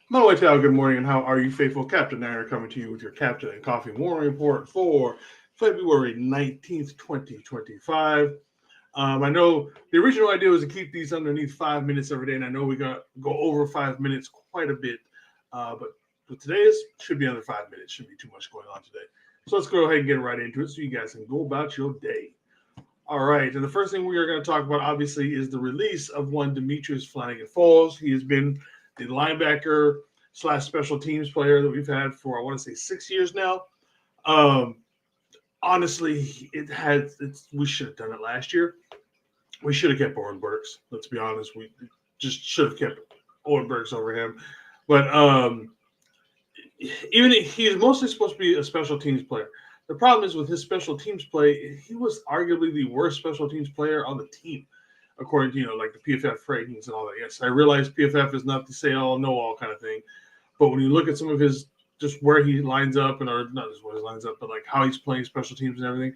Maloy good morning, and how are you, faithful? Captain Niner coming to you with your Captain and Coffee Morning Report for February 19th, 2025. I know the original idea was to keep these underneath 5 minutes every day, and I know we got go over 5 minutes quite a bit, but today's should be under 5 minutes. Shouldn't be too much going on today. So let's go ahead and get right into it so you guys can go about your day. All right, and the first thing we are going to talk about, obviously, is the release of one Demetrius Flanagan Falls. He has been the linebacker slash special teams player that we've had for, I want to say, 6 years now. Um, Honestly, we should have done it last year. We should have kept Oren Burks. Let's be honest, we just should have kept Owen Burks over him. But even he's mostly supposed to be a special teams player. The problem is with his special teams play, he was arguably the worst special teams player on the team, according to like the PFF ratings and all that. Yes, I realize PFF is not the say all know all kind of thing, but when you look at some of his just where he lines up or not just where he lines up, but like how he's playing special teams and everything,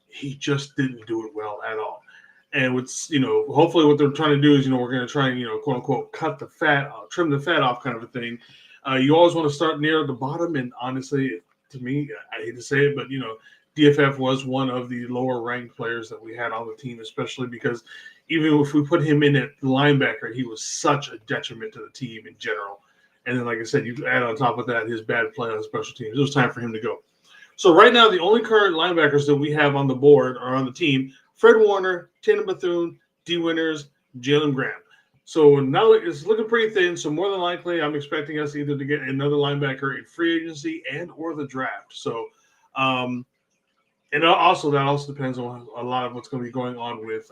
he just didn't do it well at all. And what's hopefully what they're trying to do is we're going to try and quote unquote cut the fat, trim the fat off kind of a thing. You always want to start near the bottom, and honestly, to me, I hate to say it, but DFF was one of the lower ranked players that we had on the team, especially because even if we put him in at linebacker, he was such a detriment to the team in general. And then, like I said, you add on top of that his bad play on special teams. It was time for him to go. So right now, the only current linebackers that we have on the board or on the team: Fred Warner, Tatum Bethune, D. Winters, Jalen Graham. So now it's looking pretty thin. So more than likely, I'm expecting us either to get another linebacker in free agency and or the draft. So, and also that also depends on a lot of what's going to be going on with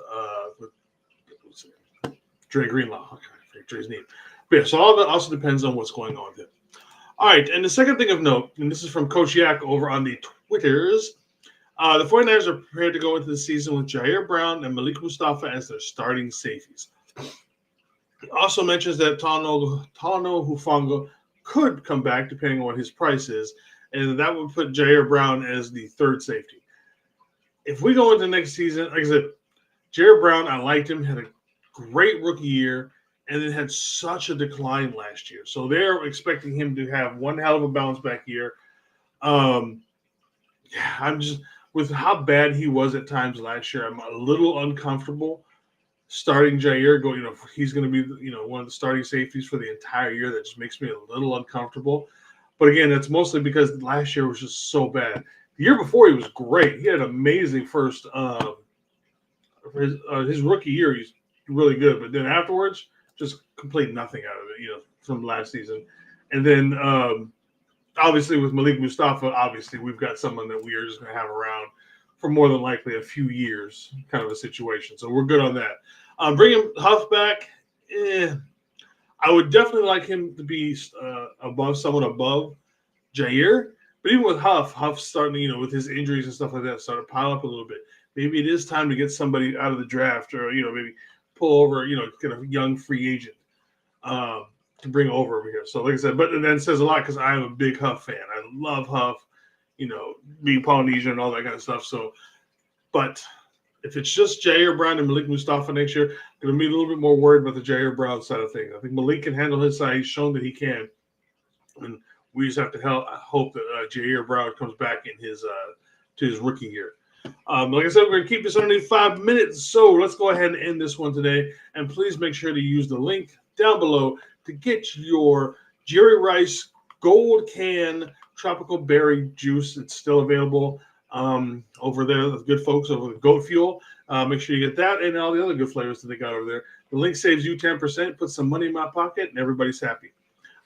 Dre Greenlaw. Okay, I forget Dre's name. But yeah, so all that also depends on what's going on with him. All right, and the second thing of note, and this is from Coach Yak over on the Twitters. The 49ers are prepared to go into the season with Jair Brown and Malik Mustafa as their starting safeties. He also mentions that Talanoa Hufanga could come back depending on what his price is, and that would put Jair Brown as the third safety. If we go into next season, like I said, Jair Brown, I liked him, had a great rookie year, and then had such a decline last year. So they're expecting him to have one hell of a bounce back year. I'm just with how bad he was at times last year, I'm a little uncomfortable starting Jair. He's going to be one of the starting safeties for the entire year. That just makes me a little uncomfortable. But again, that's mostly because last year was just so bad. The year before he was great. He had an amazing first. His rookie year, he's really good, but then afterwards, just complete nothing out of it. From last season, and then obviously with Malik Mustafa, obviously we've got someone that we are just going to have around for more than likely a few years, kind of a situation. So we're good on that. Bringing Huff back, I would definitely like him to be someone above Jair. But even with Huff's starting, with his injuries and stuff like that, starting to pile up a little bit. Maybe it is time to get somebody out of the draft, or maybe pull over, get a young free agent to bring over here. So, like I said, but then it says a lot because I am a big Huff fan. I love Huff, being Polynesian and all that kind of stuff. So, but if it's just Jair Brown and Malik Mustafa next year, I'm going to be a little bit more worried about the Jair Brown side of things. I think Malik can handle his side. He's shown that he can. And we just have to hope that Jair Brown comes back in his to his rookie year. Like I said, we're going to keep this underneath 5 minutes. So let's go ahead and end this one today. And please make sure to use the link down below to get your Jerry Rice Gold Can Tropical Berry Juice. It's still available over there. The good folks over the Goat Fuel. Make sure you get that and all the other good flavors that they got over there. The link saves you 10%, puts some money in my pocket, and everybody's happy.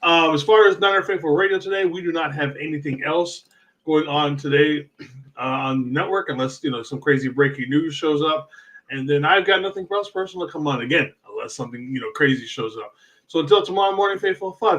As far as Niner Faithful Radio today, we do not have anything else going on today on the network unless some crazy breaking news shows up, and then I've got nothing else personal to come on again unless something crazy shows up. So until tomorrow morning, Faithful, 5